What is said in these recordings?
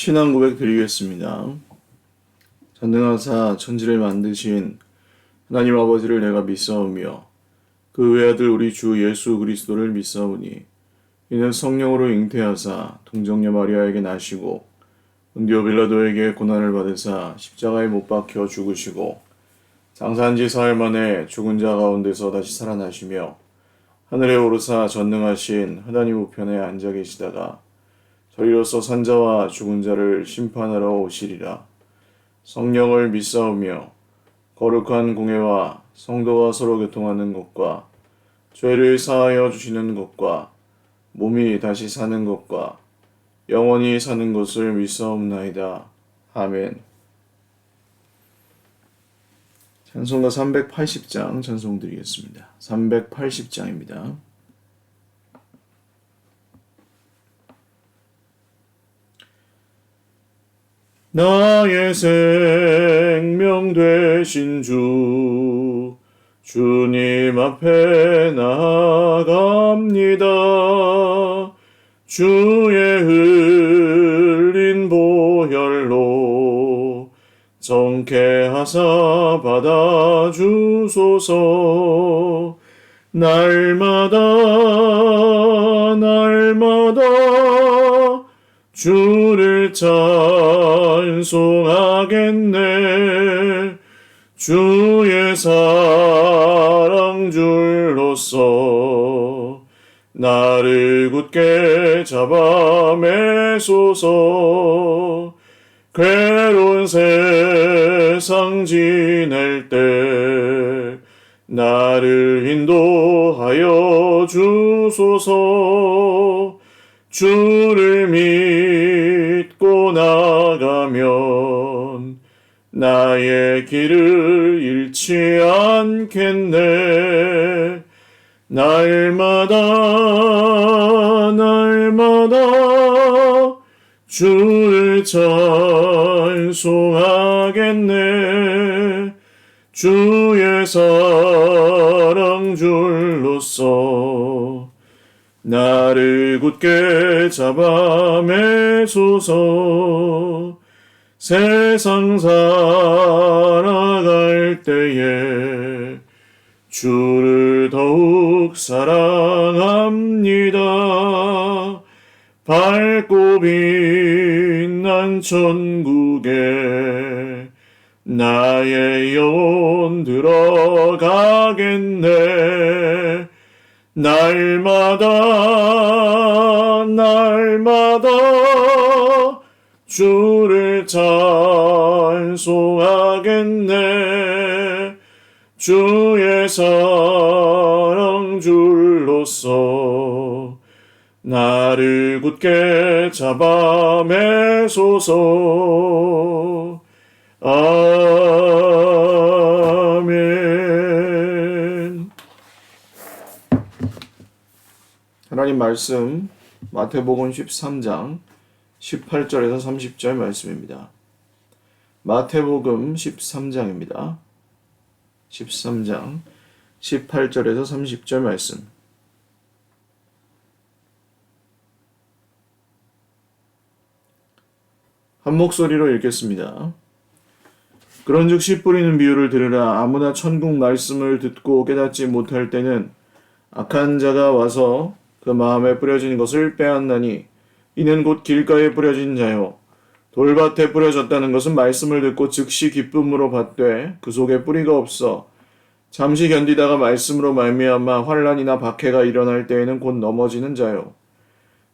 신앙 고백 드리겠습니다. 전능하사 천지를 만드신 하나님 아버지를 내가 믿사오며 그 외아들 우리 주 예수 그리스도를 믿사오니 이는 성령으로 잉태하사 동정녀 마리아에게 나시고 본디오 빌라도에게 고난을 받으사 십자가에 못 박혀 죽으시고 장사한 지 사흘 만에 죽은 자 가운데서 다시 살아나시며 하늘에 오르사 전능하신 하나님 우편에 앉아 계시다가 저리로서 산자와 죽은 자를 심판하러 오시리라. 성령을 믿사오며 거룩한 공회와 성도가 서로 교통하는 것과 죄를 사하여 주시는 것과 몸이 다시 사는 것과 영원히 사는 것을 믿사옵나이다. 아멘. 찬송가 380장 찬송 드리겠습니다. 380장입니다. 나의 생명 되신 주, 주님 앞에 나아갑니다. 주의 흘린 보혈로 정케하사 받아주소서. 날마다 주를 찬송하겠네. 주의 사랑 줄로서 나를 굳게 잡아 매소서. 괴로운 세상 지낼 때 나를 인도하여 주소서. 주를 믿고 나가면 나의 길을 잃지 않겠네. 날마다 주를 찬송하겠네. 주의 사랑 줄로서 나를 굳게 잡아 매소서. 세상 살아갈 때에 주를 더욱 사랑합니다. 밝고 빛난 천국에 나의 영혼 들어가겠네. 날마다 주를 찬송하겠네. 주의 사랑 줄로서 나를 굳게 잡아 매소서. 아멘. 하나님 말씀 마태복음 13장 18절에서 30절 말씀입니다. 마태복음 13장입니다. 13장 18절에서 30절 말씀. 한 목소리로 읽겠습니다. 그런즉 씨 뿌리는 비유를 들으라. 아무나 천국 말씀을 듣고 깨닫지 못할 때는 악한 자가 와서 그 마음에 뿌려진 것을 빼앗나니 이는 곧 길가에 뿌려진 자요 돌밭에 뿌려졌다는 것은 말씀을 듣고 즉시 기쁨으로 받되 그 속에 뿌리가 없어 잠시 견디다가 말씀으로 말미암아 환난이나 박해가 일어날 때에는 곧 넘어지는 자요.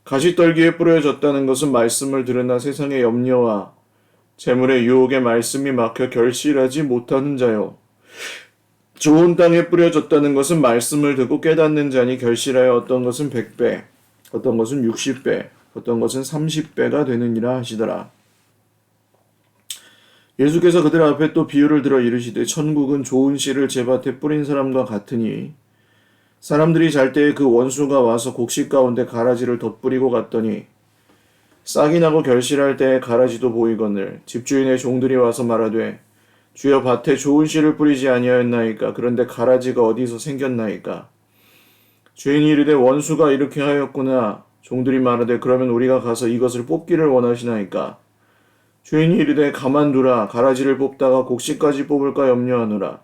가시떨기에 뿌려졌다는 것은 말씀을 들으나 세상의 염려와 재물의 유혹에 말씀이 막혀 결실하지 못하는 자요. 좋은 땅에 뿌려졌다는 것은 말씀을 듣고 깨닫는 자니 결실하여 어떤 것은 100배, 어떤 것은 60배, 어떤 것은 30배가 되느니라 하시더라. 예수께서 그들 앞에 또 비유를 들어 이르시되 천국은 좋은 씨를 제밭에 뿌린 사람과 같으니 사람들이 잘 때에 그 원수가 와서 곡식 가운데 가라지를 덧뿌리고 갔더니 싹이 나고 결실할 때에 가라지도 보이거늘 집주인의 종들이 와서 말하되 주여 밭에 좋은 씨를 뿌리지 아니하였나이까? 그런데 가라지가 어디서 생겼나이까? 주인이 이르되 원수가 이렇게 하였구나. 종들이 말하되 그러면 우리가 가서 이것을 뽑기를 원하시나이까? 주인이 이르되 가만두라. 가라지를 뽑다가 곡식까지 뽑을까 염려하노라.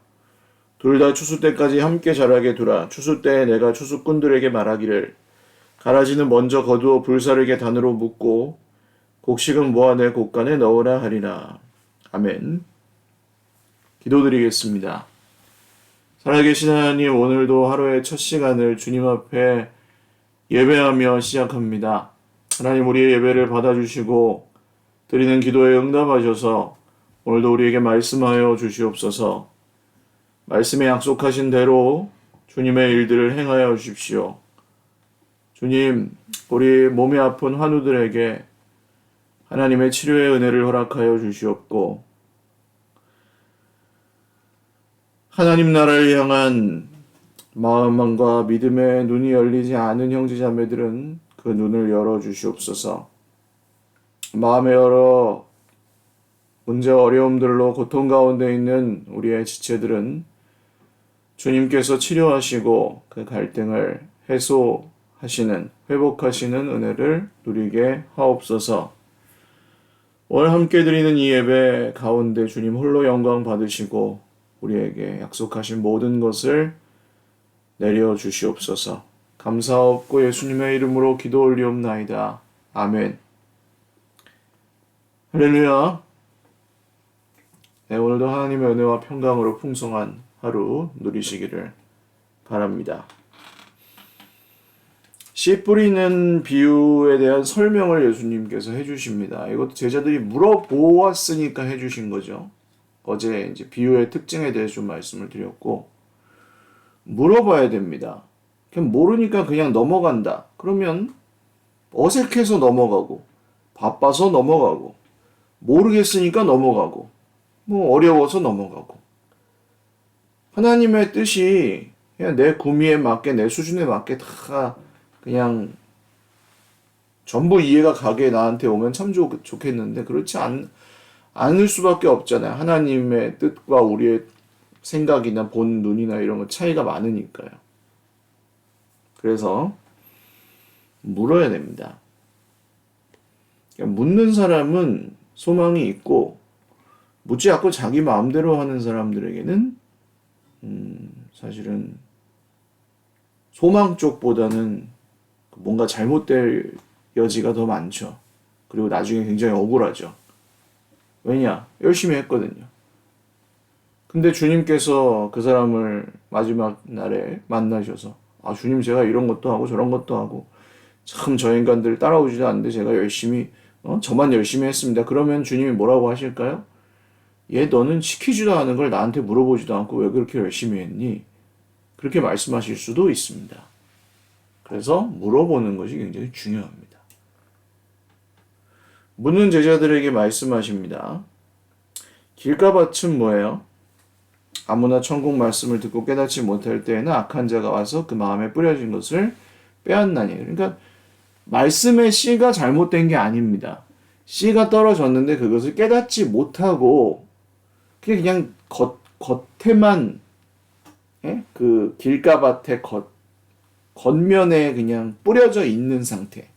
둘 다 추수 때까지 함께 자라게 두라. 추수 때에 내가 추수꾼들에게 말하기를 가라지는 먼저 거두어 불사르게 단으로 묶고 곡식은 모아내 곡간에 넣으라 하리라. 아멘. 기도드리겠습니다. 살아계신 하나님, 오늘도 하루의 첫 시간을 주님 앞에 예배하며 시작합니다. 하나님, 우리의 예배를 받아주시고 드리는 기도에 응답하셔서 오늘도 우리에게 말씀하여 주시옵소서. 말씀에 약속하신 대로 주님의 일들을 행하여 주십시오. 주님, 우리 몸이 아픈 환우들에게 하나님의 치료의 은혜를 허락하여 주시옵고, 하나님 나라를 향한 마음과 믿음의 눈이 열리지 않은 형제자매들은 그 눈을 열어 주시옵소서. 마음의 여러 문제 어려움들로 고통 가운데 있는 우리의 지체들은 주님께서 치료하시고 그 갈등을 해소하시는, 회복하시는 은혜를 누리게 하옵소서. 오늘 함께 드리는 이 예배 가운데 주님 홀로 영광 받으시고 우리에게 약속하신 모든 것을 내려 주시옵소서. 감사하옵고 예수님의 이름으로 기도 올리옵나이다. 아멘. 할렐루야. 네, 오늘도 하나님의 은혜와 평강으로 풍성한 하루 누리시기를 바랍니다. 씨 뿌리는 비유에 대한 설명을 예수님께서 해주십니다. 이것도 제자들이 물어보았으니까 해주신 거죠. 어제 이제 비유의 특징에 대해서 좀 말씀을 드렸고, 물어봐야 됩니다. 그냥 모르니까 그냥 넘어간다. 그러면 어색해서 넘어가고, 바빠서 넘어가고, 모르겠으니까 넘어가고, 뭐 어려워서 넘어가고. 하나님의 뜻이 그냥 내 구미에 맞게, 내 수준에 맞게 다 그냥 전부 이해가 가게 나한테 오면 참 좋겠는데 그렇지 않을 수밖에 없잖아요. 하나님의 뜻과 우리의 생각이나 본 눈이나 이런 거 차이가 많으니까요. 그래서 물어야 됩니다. 묻는 사람은 소망이 있고 묻지 않고 자기 마음대로 하는 사람들에게는 사실은 소망 쪽보다는 뭔가 잘못될 여지가 더 많죠. 그리고 나중에 굉장히 억울하죠. 왜냐? 열심히 했거든요. 근데 주님께서 그 사람을 마지막 날에 만나셔서 주님, 제가 이런 것도 하고 저런 것도 하고 참 저 인간들 따라오지도 않는데 제가 열심히 저만 열심히 했습니다. 그러면 주님이 뭐라고 하실까요? 얘 너는 시키지도 않은 걸 나한테 물어보지도 않고 왜 그렇게 열심히 했니? 그렇게 말씀하실 수도 있습니다. 그래서 물어보는 것이 굉장히 중요합니다. 묻는 제자들에게 말씀하십니다. 길가밭은 뭐예요? 아무나 천국 말씀을 듣고 깨닫지 못할 때에는 악한 자가 와서 그 마음에 뿌려진 것을 빼앗나니. 그러니까 말씀의 씨가 잘못된 게 아닙니다. 씨가 떨어졌는데 그것을 깨닫지 못하고 그냥 겉에만 그 길가밭의 겉면에 그냥 뿌려져 있는 상태.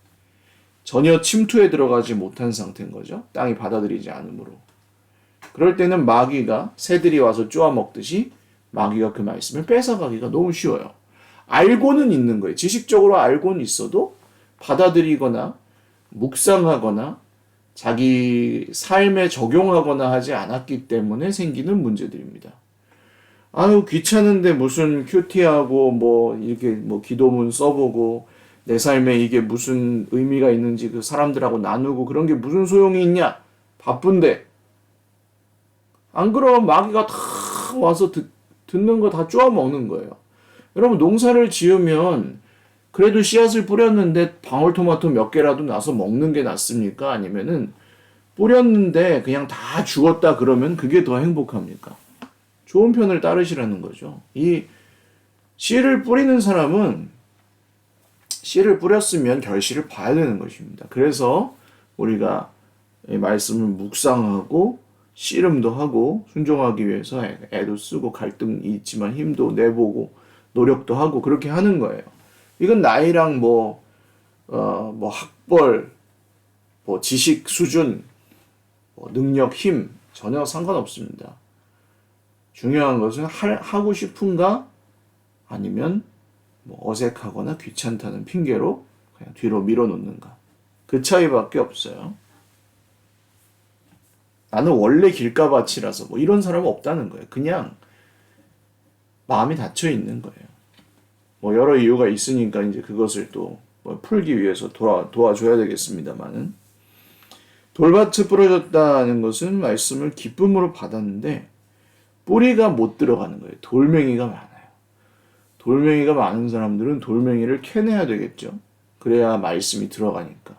전혀 침투에 들어가지 못한 상태인 거죠. 땅이 받아들이지 않으므로. 그럴 때는 마귀가, 새들이 와서 쪼아 먹듯이 마귀가 그 말씀을 뺏어가기가 너무 쉬워요. 알고는 있는 거예요. 지식적으로 알고는 있어도 받아들이거나 묵상하거나 자기 삶에 적용하거나 하지 않았기 때문에 생기는 문제들입니다. 귀찮은데 무슨 큐티하고 이렇게 기도문 써보고 내 삶에 이게 무슨 의미가 있는지 그 사람들하고 나누고 그런 게 무슨 소용이 있냐? 바쁜데. 안 그러면 마귀가 다 와서 듣는 거 다 쪼아 먹는 거예요. 여러분, 농사를 지으면 그래도 씨앗을 뿌렸는데 방울토마토 몇 개라도 나서 먹는 게 낫습니까? 아니면은 뿌렸는데 그냥 다 죽었다 그러면 그게 더 행복합니까? 좋은 편을 따르시라는 거죠. 이 씨를 뿌리는 사람은 씨를 뿌렸으면 결실을 봐야 되는 것입니다. 그래서 우리가 이 말씀을 묵상하고 씨름도 하고 순종하기 위해서 애도 쓰고 갈등이 있지만 힘도 내보고 노력도 하고 그렇게 하는 거예요. 이건 나이랑 학벌, 지식 수준 뭐 능력, 힘 전혀 상관없습니다. 중요한 것은 하고 싶은가 아니면 뭐 어색하거나 귀찮다는 핑계로 그냥 뒤로 밀어놓는가. 그 차이밖에 없어요. 나는 원래 길가밭이라서 뭐 이런 사람은 없다는 거예요. 그냥 마음이 닫혀 있는 거예요. 뭐 여러 이유가 있으니까 이제 그것을 또뭐 풀기 위해서 도와줘야 되겠습니다만은 돌밭이 부러졌다는 것은 말씀을 기쁨으로 받았는데 뿌리가 못 들어가는 거예요. 돌멩이가 많아요. 돌멩이가 많은 사람들은 돌멩이를 캐내야 되겠죠. 그래야 말씀이 들어가니까.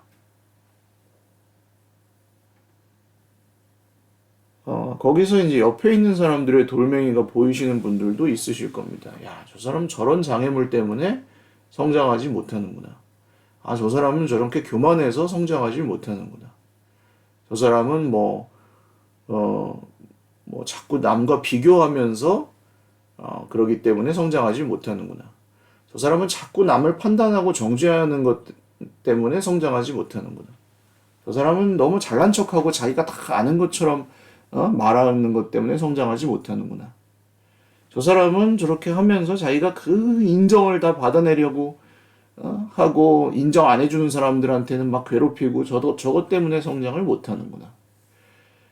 거기서 이제 옆에 있는 사람들의 돌멩이가 보이시는 분들도 있으실 겁니다. 야, 저 사람 저런 장애물 때문에 성장하지 못하는구나. 아, 저 사람은 저렇게 교만해서 성장하지 못하는구나. 저 사람은 자꾸 남과 비교하면서 그러기 때문에 성장하지 못하는구나. 저 사람은 자꾸 남을 판단하고 정죄하는 것 때문에 성장하지 못하는구나. 저 사람은 너무 잘난 척하고 자기가 다 아는 것처럼 말하는 것 때문에 성장하지 못하는구나. 저 사람은 저렇게 하면서 자기가 그 인정을 다 받아내려고 하고 인정 안 해주는 사람들한테는 막 괴롭히고 저것 때문에 성장을 못하는구나.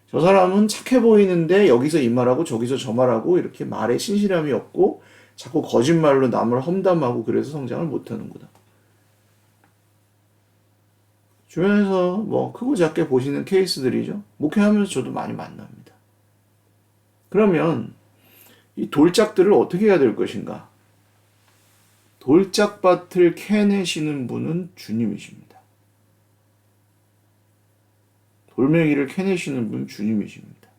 저 사람은 착해 보이는데 여기서 이 말하고 저기서 저 말하고 이렇게 말에 신실함이 없고 자꾸 거짓말로 남을 험담하고 그래서 성장을 못하는구나. 주변에서 뭐 크고 작게 보시는 케이스들이죠. 목회하면서 저도 많이 만납니다. 그러면 이 돌짝들을 어떻게 해야 될 것인가? 돌짝밭을 캐내시는 분은 주님이십니다. 돌멩이를 캐내시는 분은 주님이십니다.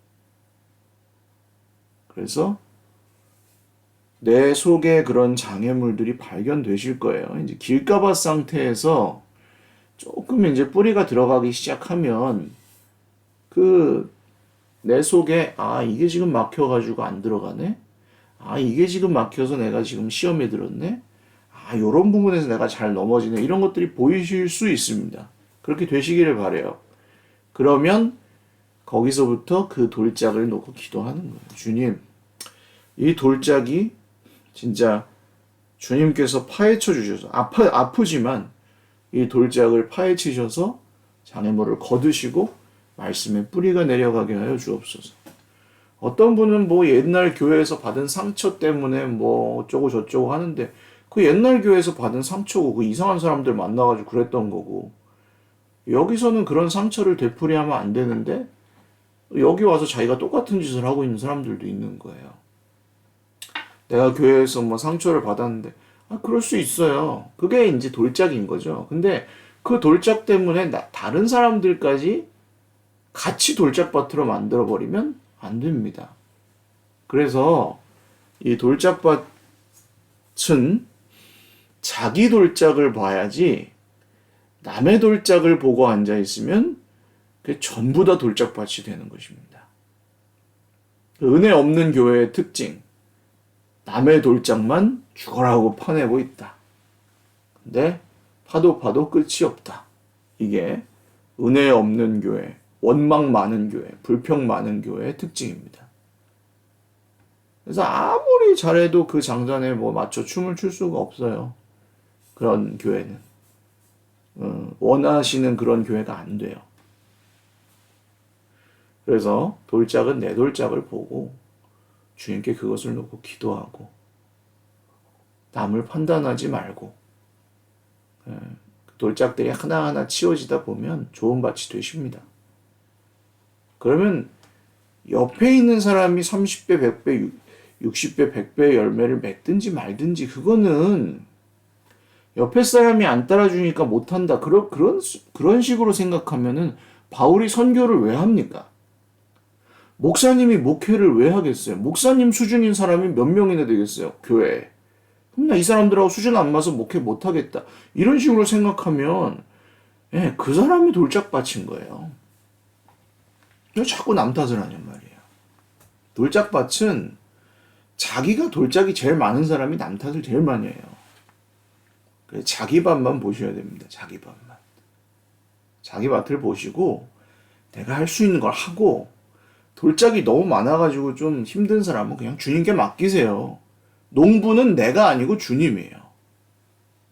그래서 내 속에 그런 장애물들이 발견되실 거예요. 이제 길가밭 상태에서 조금 이제 뿌리가 들어가기 시작하면 내 속에 이게 지금 막혀가지고 안 들어가네. 이게 지금 막혀서 내가 지금 시험에 들었네. 요런 부분에서 내가 잘 넘어지네. 이런 것들이 보이실 수 있습니다. 그렇게 되시기를 바래요. 그러면 거기서부터 그 돌짝을 놓고 기도하는 거예요. 주님, 이 돌짝이 진짜 주님께서 파헤쳐 주셔서 아프지만 이 돌짝을 파헤치셔서 장애물을 거두시고 말씀의 뿌리가 내려가게 하여 주옵소서. 어떤 분은 뭐 옛날 교회에서 받은 상처 때문에 뭐 어쩌고 저쩌고 하는데 그 옛날 교회에서 받은 상처고 그 이상한 사람들 만나가지고 그랬던 거고 여기서는 그런 상처를 되풀이하면 안 되는데 여기 와서 자기가 똑같은 짓을 하고 있는 사람들도 있는 거예요. 내가 교회에서 뭐 상처를 받았는데 그럴 수 있어요. 그게 이제 돌짝인 거죠. 근데 그 돌짝 때문에 다른 사람들까지 같이 돌짝밭으로 만들어버리면 안 됩니다. 그래서 이 돌짝밭은 자기 돌짝을 봐야지 남의 돌짝을 보고 앉아있으면 그게 전부 다 돌짝밭이 되는 것입니다. 은혜 없는 교회의 특징, 남의 돌짝만 죽어라고 퍼내고 있다. 근데 파도 끝이 없다. 이게 은혜 없는 교회, 원망 많은 교회, 불평 많은 교회의 특징입니다. 그래서 아무리 잘해도 그 장단에 맞춰 춤을 출 수가 없어요. 그런 교회는. 원하시는 그런 교회가 안 돼요. 그래서 돌짝은 내 돌짝을 보고 주님께 그것을 놓고 기도하고 남을 판단하지 말고 돌짝들이 하나하나 치워지다 보면 좋은 밭이 되십니다. 그러면 옆에 있는 사람이 30배, 100배, 60배, 100배의 열매를 맺든지 말든지 그거는 옆에 사람이 안 따라주니까 못한다. 그런 식으로 생각하면은 바울이 선교를 왜 합니까? 목사님이 목회를 왜 하겠어요? 목사님 수준인 사람이 몇 명이나 되겠어요? 교회에. 그럼 나 이 사람들하고 수준 안 맞아서 목회 못 하겠다. 이런 식으로 생각하면 그 사람이 돌짝밭인 거예요. 왜 자꾸 남 탓을 하냔 말이에요. 돌짝밭은 자기가 돌짝이 제일 많은 사람이 남 탓을 제일 많이 해요. 그래서 자기 밭만 보셔야 됩니다. 자기 밭만. 자기 밭을 보시고 내가 할 수 있는 걸 하고, 돌짝이 너무 많아가지고 좀 힘든 사람은 그냥 주님께 맡기세요. 농부는 내가 아니고 주님이에요.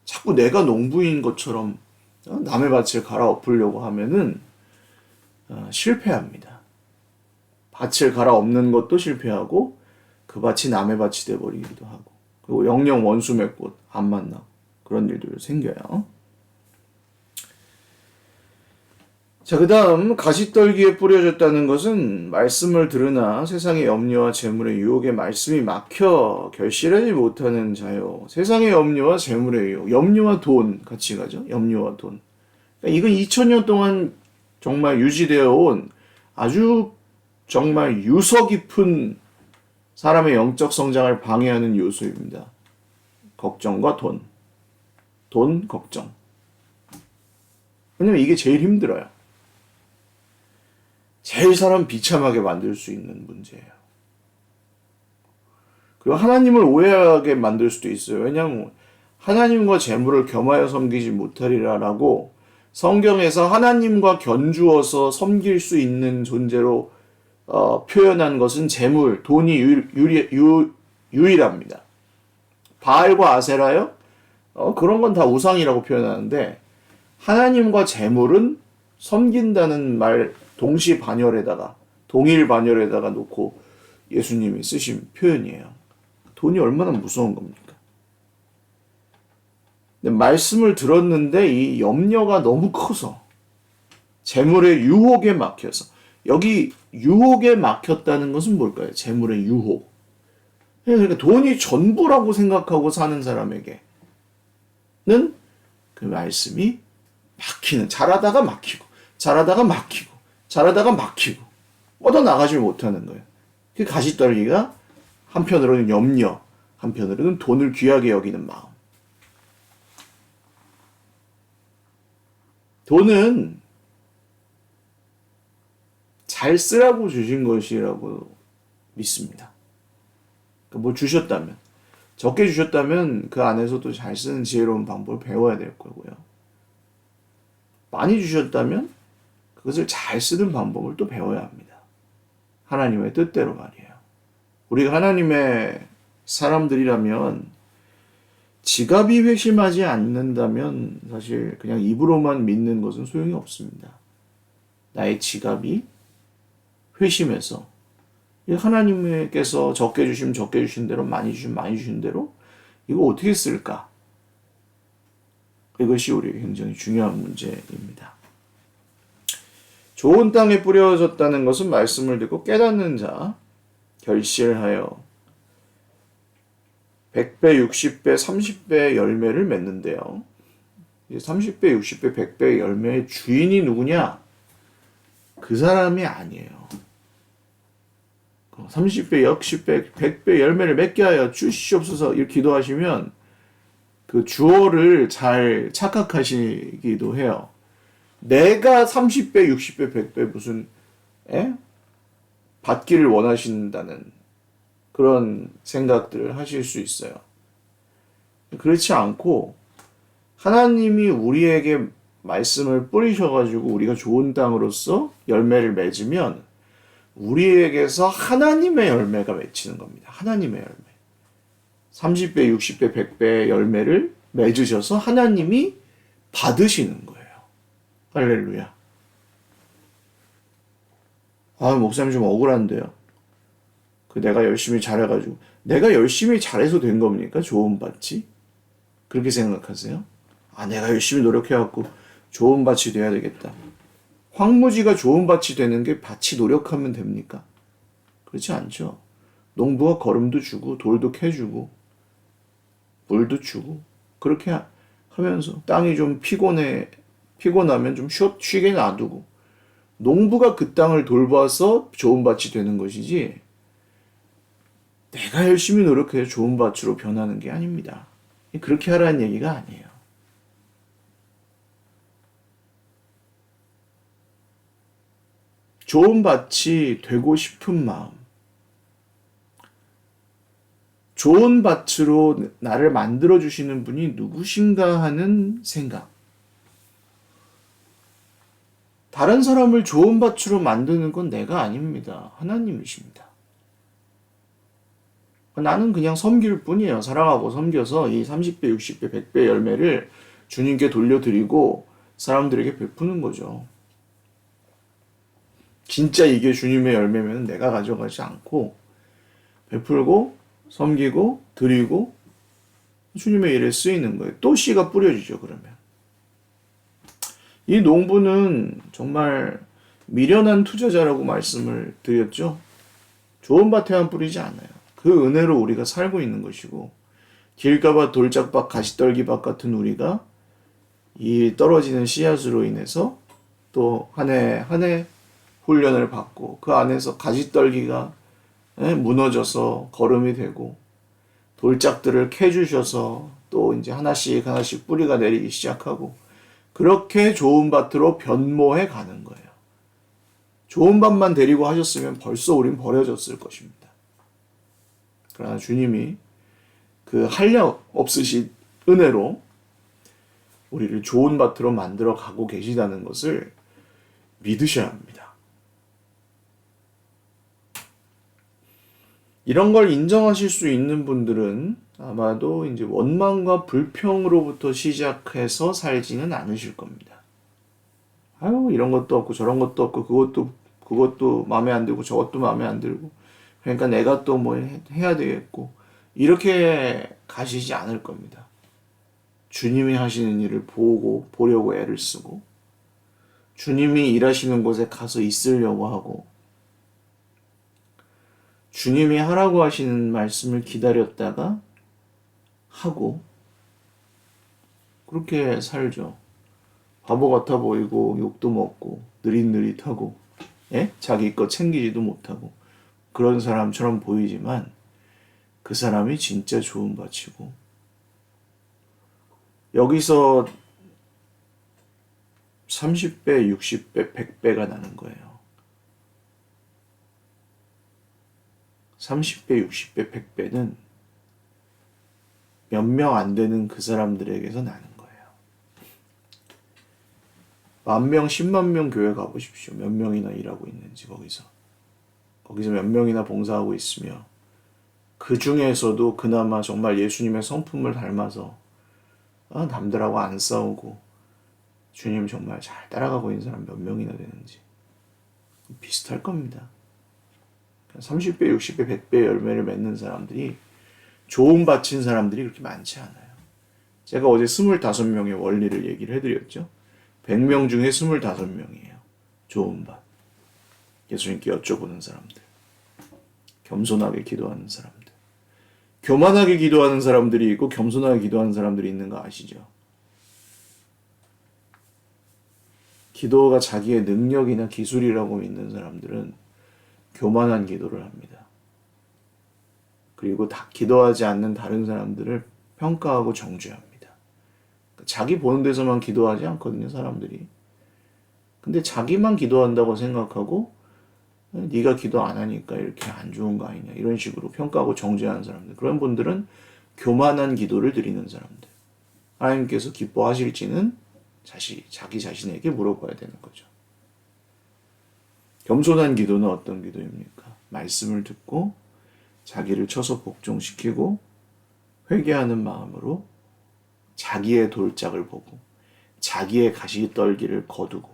자꾸 내가 농부인 것처럼 남의 밭을 갈아엎으려고 하면은 실패합니다. 밭을 갈아엎는 것도 실패하고 그 밭이 남의 밭이 돼버리기도 하고, 그리고 영영 원수 맺고 안 만나고 그런 일들이 생겨요. 자, 그 다음 가시떨기에 뿌려졌다는 것은 말씀을 들으나 세상의 염려와 재물의 유혹에 말씀이 막혀 결실하지 못하는 자요. 세상의 염려와 재물의 유혹, 염려와 돈 같이 가죠. 염려와 돈. 그러니까 이건 2000년 동안 정말 유지되어 온 아주 정말 유서 깊은 사람의 영적 성장을 방해하는 요소입니다. 걱정과 돈. 돈, 걱정. 왜냐면 이게 제일 힘들어요. 제일 사람 비참하게 만들 수 있는 문제예요. 그리고 하나님을 오해하게 만들 수도 있어요. 왜냐하면 하나님과 재물을 겸하여 섬기지 못하리라라고 성경에서 하나님과 견주어서 섬길 수 있는 존재로 표현한 것은 재물, 돈이 유일합니다. 바알과 아세라요? 그런 건 다 우상이라고 표현하는데 하나님과 재물은 섬긴다는 말 동시 반열에다가 동일 반열에다가 놓고 예수님이 쓰신 표현이에요. 돈이 얼마나 무서운 겁니까? 근데 말씀을 들었는데 이 염려가 너무 커서 재물의 유혹에 막혀서, 여기 유혹에 막혔다는 것은 뭘까요? 재물의 유혹. 그러니까 돈이 전부라고 생각하고 사는 사람에게는 그 말씀이 막히는, 잘하다가 막히고 잘하다가 막히고 잘하다가 막히고 뻗어나가질 못하는 거예요. 그 가시떨기가 한편으로는 염려, 한편으로는 돈을 귀하게 여기는 마음. 돈은 잘 쓰라고 주신 것이라고 믿습니다. 뭐 주셨다면, 적게 주셨다면 그 안에서도 잘 쓰는 지혜로운 방법을 배워야 될 거고요. 많이 주셨다면 그것을 잘 쓰는 방법을 또 배워야 합니다. 하나님의 뜻대로 말이에요. 우리가 하나님의 사람들이라면 지갑이 회심하지 않는다면 사실 그냥 입으로만 믿는 것은 소용이 없습니다. 나의 지갑이 회심해서 하나님께서 적게 주시면 적게 주신 대로, 많이 주시면 많이 주신 대로 이거 어떻게 쓸까? 이것이 우리에게 굉장히 중요한 문제입니다. 좋은 땅에 뿌려졌다는 것은 말씀을 듣고 깨닫는 자, 결실하여 100배, 60배, 30배의 열매를 맺는데요. 30배, 60배, 100배의 열매의 주인이 누구냐? 그 사람이 아니에요. 30배, 60배, 100배 열매를 맺게 하여 주시옵소서 이렇게 기도하시면 그 주어를 잘 착각하시기도 해요. 내가 30배, 60배, 100배 무슨 받기를 원하신다는 그런 생각들을 하실 수 있어요. 그렇지 않고 하나님이 우리에게 말씀을 뿌리셔가지고 우리가 좋은 땅으로서 열매를 맺으면 우리에게서 하나님의 열매가 맺히는 겁니다. 하나님의 열매. 30배, 60배, 100배의 열매를 맺으셔서 하나님이 받으시는 거예요. 할렐루야. 목사님 좀 억울한데요. 내가 열심히 잘해가지고, 내가 열심히 잘해서 된 겁니까? 좋은 밭이? 그렇게 생각하세요? 내가 열심히 노력해갖고 좋은 밭이 돼야 되겠다. 황무지가 좋은 밭이 되는 게 밭이 노력하면 됩니까? 그렇지 않죠. 농부가 거름도 주고 돌도 캐주고 물도 주고 그렇게 하면서 땅이 좀 피곤하면 좀 쉬게 놔두고 농부가 그 땅을 돌봐서 좋은 밭이 되는 것이지 내가 열심히 노력해서 좋은 밭으로 변하는 게 아닙니다. 그렇게 하라는 얘기가 아니에요. 좋은 밭이 되고 싶은 마음, 좋은 밭으로 나를 만들어주시는 분이 누구신가 하는 생각, 다른 사람을 좋은 밭으로 만드는 건 내가 아닙니다. 하나님이십니다. 나는 그냥 섬길 뿐이에요. 사랑하고 섬겨서 이 30배, 60배, 100배 열매를 주님께 돌려드리고 사람들에게 베푸는 거죠. 진짜 이게 주님의 열매면 내가 가져가지 않고 베풀고 섬기고 드리고 주님의 일에 쓰이는 거예요. 또 씨가 뿌려지죠. 그러면 이 농부는 정말 미련한 투자자라고 말씀을 드렸죠. 좋은 밭에만 뿌리지 않아요. 그 은혜로 우리가 살고 있는 것이고 길가밭, 돌짝밭, 가시떨기밭 같은 우리가 이 떨어지는 씨앗으로 인해서 또 한 해 한 해 훈련을 받고 그 안에서 가시떨기가 무너져서 거름이 되고 돌짝들을 캐주셔서 또 이제 하나씩 하나씩 뿌리가 내리기 시작하고 그렇게 좋은 밭으로 변모해 가는 거예요. 좋은 밭만 데리고 하셨으면 벌써 우린 버려졌을 것입니다. 그러나 주님이 그 한량 없으신 은혜로 우리를 좋은 밭으로 만들어 가고 계시다는 것을 믿으셔야 합니다. 이런 걸 인정하실 수 있는 분들은 아마도 이제 원망과 불평으로부터 시작해서 살지는 않으실 겁니다. 아유, 이런 것도 없고 저런 것도 없고 그것도 마음에 안 들고 저것도 마음에 안 들고 그러니까 내가 또 뭐 해야 되겠고 이렇게 가시지 않을 겁니다. 주님이 하시는 일을 보려고 애를 쓰고 주님이 일하시는 곳에 가서 있으려고 하고 주님이 하라고 하시는 말씀을 기다렸다가 하고 그렇게 살죠. 바보 같아 보이고 욕도 먹고 느릿느릿하고 자기 거 챙기지도 못하고 그런 사람처럼 보이지만 그 사람이 진짜 좋은 밭이고 여기서 30배, 60배, 100배가 나는 거예요. 30배, 60배, 100배는 몇 명 안 되는 그 사람들에게서 나는 거예요. 10,000명, 10만 명 교회 가보십시오. 몇 명이나 일하고 있는지 거기서 몇 명이나 봉사하고 있으며 그 중에서도 그나마 정말 예수님의 성품을 닮아서 남들하고 안 싸우고 주님 정말 잘 따라가고 있는 사람 몇 명이나 되는지 비슷할 겁니다. 30배, 60배, 100배 열매를 맺는 사람들이 좋은 밭인 사람들이 그렇게 많지 않아요. 제가 어제 25명의 원리를 얘기를 해드렸죠. 100명 중에 25명이에요. 좋은 밭. 예수님께 여쭤보는 사람들. 겸손하게 기도하는 사람들. 교만하게 기도하는 사람들이 있고 겸손하게 기도하는 사람들이 있는 거 아시죠? 기도가 자기의 능력이나 기술이라고 믿는 사람들은 교만한 기도를 합니다. 그리고 기도하지 않는 다른 사람들을 평가하고 정죄합니다. 자기 보는 데서만 기도하지 않거든요, 사람들이. 근데 자기만 기도한다고 생각하고 네가 기도 안 하니까 이렇게 안 좋은 거 아니냐 이런 식으로 평가하고 정죄하는 사람들. 그런 분들은 교만한 기도를 드리는 사람들. 하나님께서 기뻐하실지는 자기 자신에게 물어봐야 되는 거죠. 겸손한 기도는 어떤 기도입니까? 말씀을 듣고 자기를 쳐서 복종시키고 회개하는 마음으로 자기의 돌짝을 보고 자기의 가시떨기를 거두고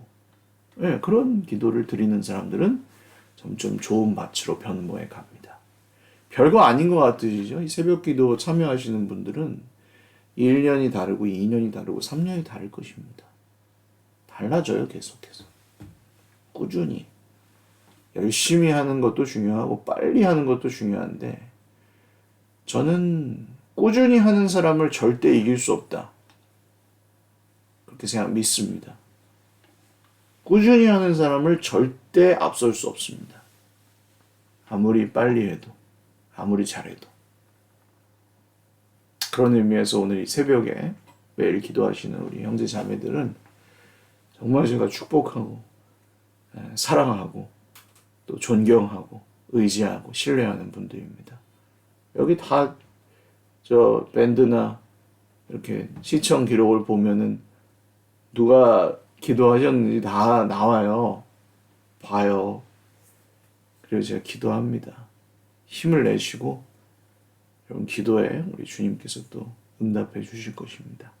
그런 기도를 드리는 사람들은 점점 좋은 밭으로 변모해 갑니다. 별거 아닌 것 같으시죠? 이 새벽 기도 참여하시는 분들은 1년이 다르고 2년이 다르고 3년이 다를 것입니다. 달라져요, 계속해서. 꾸준히. 열심히 하는 것도 중요하고 빨리 하는 것도 중요한데 저는 꾸준히 하는 사람을 절대 이길 수 없다. 그렇게 믿습니다. 꾸준히 하는 사람을 절대 앞설 수 없습니다. 아무리 빨리 해도 아무리 잘해도. 그런 의미에서 오늘 이 새벽에 매일 기도하시는 우리 형제 자매들은 정말 제가 축복하고 사랑하고 또 존경하고 의지하고 신뢰하는 분들입니다. 여기 다 밴드나 이렇게 시청 기록을 보면은 누가 기도하셨는지 다 나와요. 봐요. 그래서 제가 기도합니다. 힘을 내시고 여러분 기도에 우리 주님께서 또 응답해 주실 것입니다.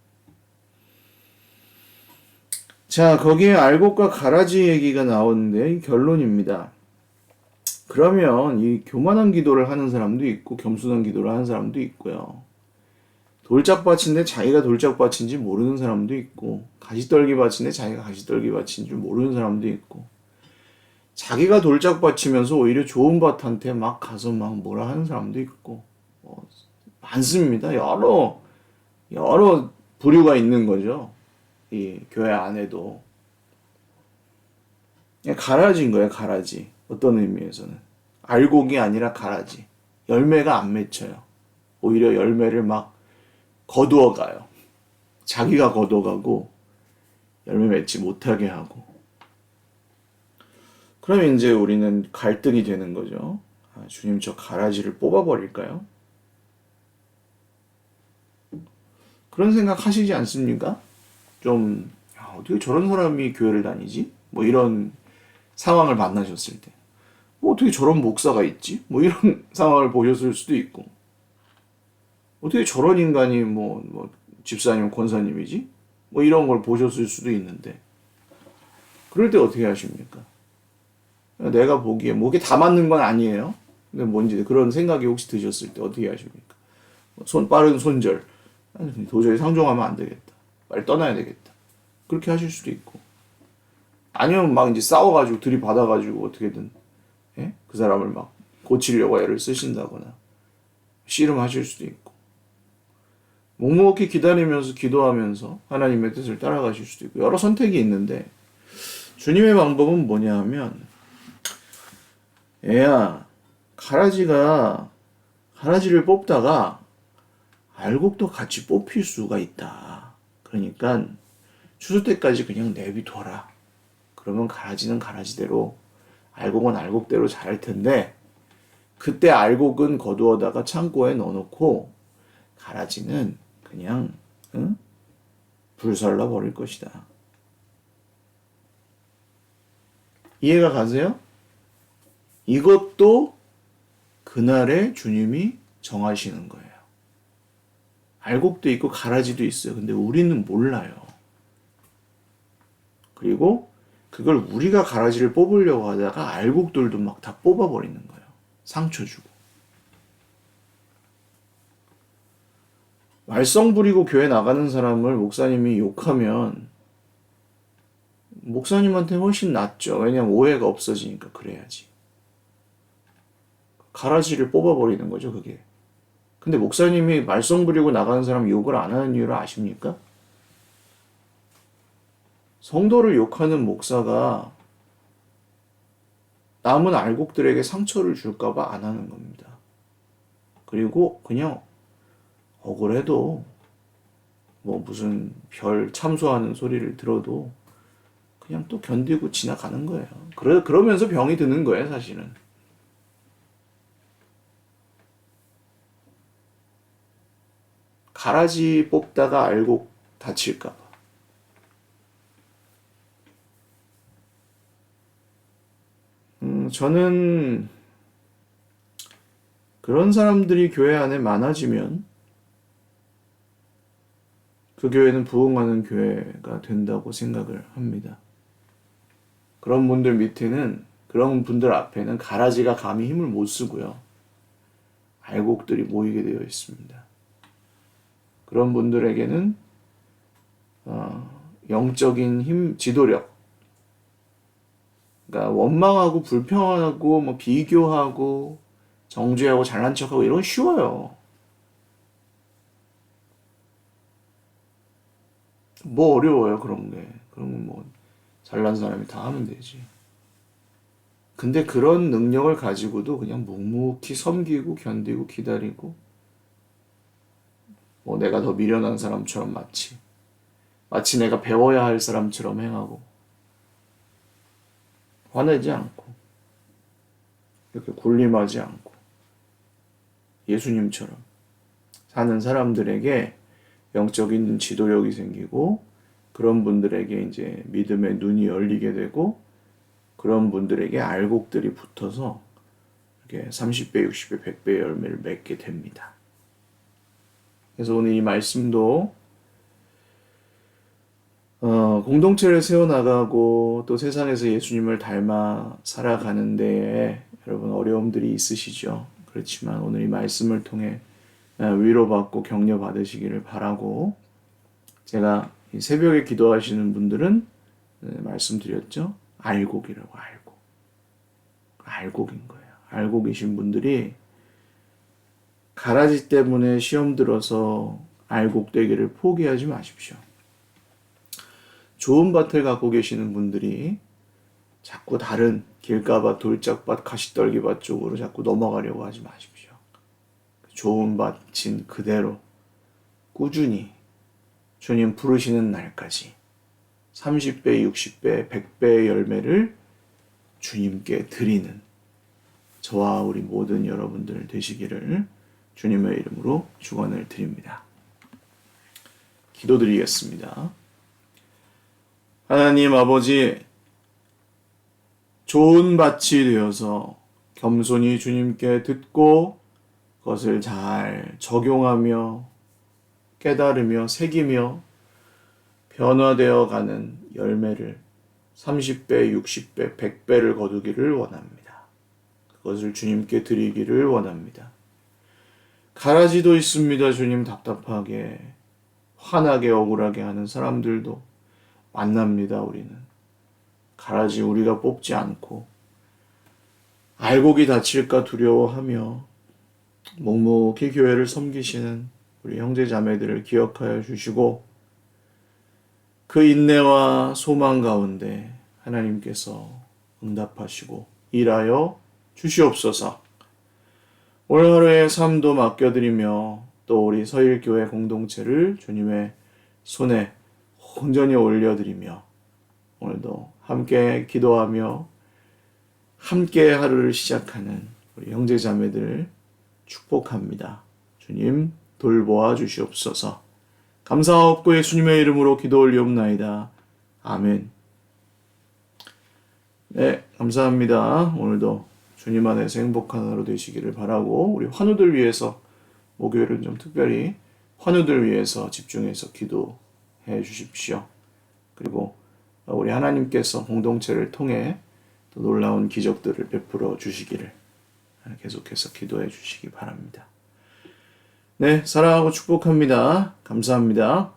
자, 거기에 알곡과 가라지 얘기가 나오는데 결론입니다. 그러면 이 교만한 기도를 하는 사람도 있고 겸손한 기도를 하는 사람도 있고요. 돌짝밭인데 자기가 돌짝밭인지 모르는 사람도 있고, 가시떨기밭인데 자기가 가시떨기밭인 줄 모르는 사람도 있고, 자기가 돌짝밭이면서 오히려 좋은 밭한테 막 가서 막 뭐라 하는 사람도 있고, 많습니다. 여러 부류가 있는 거죠. 이 교회 안에도. 가라지인 거예요, 가라지. 어떤 의미에서는. 알곡이 아니라 가라지. 열매가 안 맺혀요. 오히려 열매를 막 거두어가요. 자기가 거둬가고 열매 맺지 못하게 하고. 그럼 이제 우리는 갈등이 되는 거죠. 주님 저 가라지를 뽑아버릴까요? 그런 생각 하시지 않습니까? 좀 어떻게 저런 사람이 교회를 다니지? 뭐 이런 상황을 만나셨을 때. 뭐 어떻게 저런 목사가 있지? 뭐 이런 상황을 보셨을 수도 있고. 어떻게 저런 인간이 뭐 집사님, 권사님이지? 뭐 이런 걸 보셨을 수도 있는데. 그럴 때 어떻게 하십니까? 내가 보기에 뭐 이게 다 맞는 건 아니에요. 근데 뭔지 그런 생각이 혹시 드셨을 때 어떻게 하십니까? 빠른 손절. 도저히 상종하면 안 되겠다. 빨리 떠나야 되겠다. 그렇게 하실 수도 있고. 아니면 막 이제 싸워가지고 들이받아가지고 어떻게든 예? 그 사람을 막 고치려고 애를 쓰신다거나 씨름하실 수도 있고. 묵묵히 기다리면서 기도하면서 하나님의 뜻을 따라가실 수도 있고 여러 선택이 있는데 주님의 방법은 뭐냐 하면 애야 가라지를 뽑다가 알곡도 같이 뽑힐 수가 있다. 그러니까 추수 때까지 그냥 내비둬라. 그러면 가라지는 가라지대로 알곡은 알곡대로 자랄 텐데 그때 알곡은 거두어다가 창고에 넣어놓고 가라지는 그냥 불살라 버릴 것이다. 이해가 가세요? 이것도 그날에 주님이 정하시는 거예요. 알곡도 있고 가라지도 있어요. 근데 우리는 몰라요. 그리고 그걸 우리가 가라지를 뽑으려고 하다가 알곡들도 막 다 뽑아버리는 거예요. 상처 주고. 말썽 부리고 교회 나가는 사람을 목사님이 욕하면 목사님한테 훨씬 낫죠. 왜냐하면 오해가 없어지니까 그래야지. 가라지를 뽑아버리는 거죠, 그게. 근데 목사님이 말썽 부리고 나가는 사람 욕을 안 하는 이유를 아십니까? 성도를 욕하는 목사가 남은 알곡들에게 상처를 줄까봐 안 하는 겁니다. 그리고 그냥 억울해도 뭐 무슨 별 참소하는 소리를 들어도 그냥 또 견디고 지나가는 거예요. 그러면서 병이 드는 거예요, 사실은. 가라지 뽑다가 알곡 다칠까봐. 저는 그런 사람들이 교회 안에 많아지면 그 교회는 부흥하는 교회가 된다고 생각을 합니다. 그런 분들 밑에는, 그런 분들 앞에는 가라지가 감히 힘을 못 쓰고요. 알곡들이 모이게 되어 있습니다. 그런 분들에게는 영적인 힘, 지도력, 그러니까 원망하고 불평하고 뭐 비교하고 정죄하고 잘난 척하고 이런 건 쉬워요. 뭐 어려워요, 그런 게. 그런 건 뭐 잘난 사람이 다 하면 되지. 근데 그런 능력을 가지고도 그냥 묵묵히 섬기고 견디고 기다리고 뭐 내가 더 미련한 사람처럼 마치 내가 배워야 할 사람처럼 행하고 화내지 않고 이렇게 군림하지 않고 예수님처럼 사는 사람들에게 영적인 지도력이 생기고 그런 분들에게 이제 믿음의 눈이 열리게 되고 그런 분들에게 알곡들이 붙어서 이렇게 30배, 60배, 100배 열매를 맺게 됩니다. 그래서 오늘 이 말씀도 공동체를 세워나가고 또 세상에서 예수님을 닮아 살아가는 데에 여러분 어려움들이 있으시죠. 그렇지만 오늘 이 말씀을 통해 위로받고 격려받으시기를 바라고 제가 이 새벽에 기도하시는 분들은 말씀드렸죠. 알곡이라고 알곡인 거예요. 알곡이신 분들이 가라지 때문에 시험 들어서 알곡되기를 포기하지 마십시오. 좋은 밭을 갖고 계시는 분들이 자꾸 다른 길가밭, 돌짝밭, 가시떨기밭 쪽으로 자꾸 넘어가려고 하지 마십시오. 좋은 밭인 그대로 꾸준히 주님 부르시는 날까지 30배, 60배, 100배의 열매를 주님께 드리는 저와 우리 모든 여러분들 되시기를 주님의 이름으로 축원을 드립니다. 기도드리겠습니다. 하나님 아버지, 좋은 밭이 되어서 겸손히 주님께 듣고 그것을 잘 적용하며 깨달으며 새기며 변화되어 가는 열매를 30배, 60배, 100배를 거두기를 원합니다. 그것을 주님께 드리기를 원합니다. 가라지도 있습니다. 주님 답답하게, 화나게, 억울하게 하는 사람들도 만납니다. 우리는 가라지 우리가 뽑지 않고 알곡이 다칠까 두려워하며 묵묵히 교회를 섬기시는 우리 형제 자매들을 기억하여 주시고 그 인내와 소망 가운데 하나님께서 응답하시고 일하여 주시옵소서. 오늘 하루의 삶도 맡겨드리며 또 우리 서일교회 공동체를 주님의 손에 온전히 올려드리며 오늘도 함께 기도하며 함께 하루를 시작하는 우리 형제 자매들 축복합니다. 주님 돌보아 주시옵소서. 감사하옵고 예수님의 이름으로 기도 올리옵나이다. 아멘. 네, 감사합니다. 오늘도 주님 안에서 행복한 하루 되시기를 바라고 우리 환우들 위해서 목요일은 좀 특별히 환우들 위해서 집중해서 기도해 주십시오. 그리고 우리 하나님께서 공동체를 통해 또 놀라운 기적들을 베풀어 주시기를 계속해서 기도해 주시기 바랍니다. 네, 사랑하고 축복합니다. 감사합니다.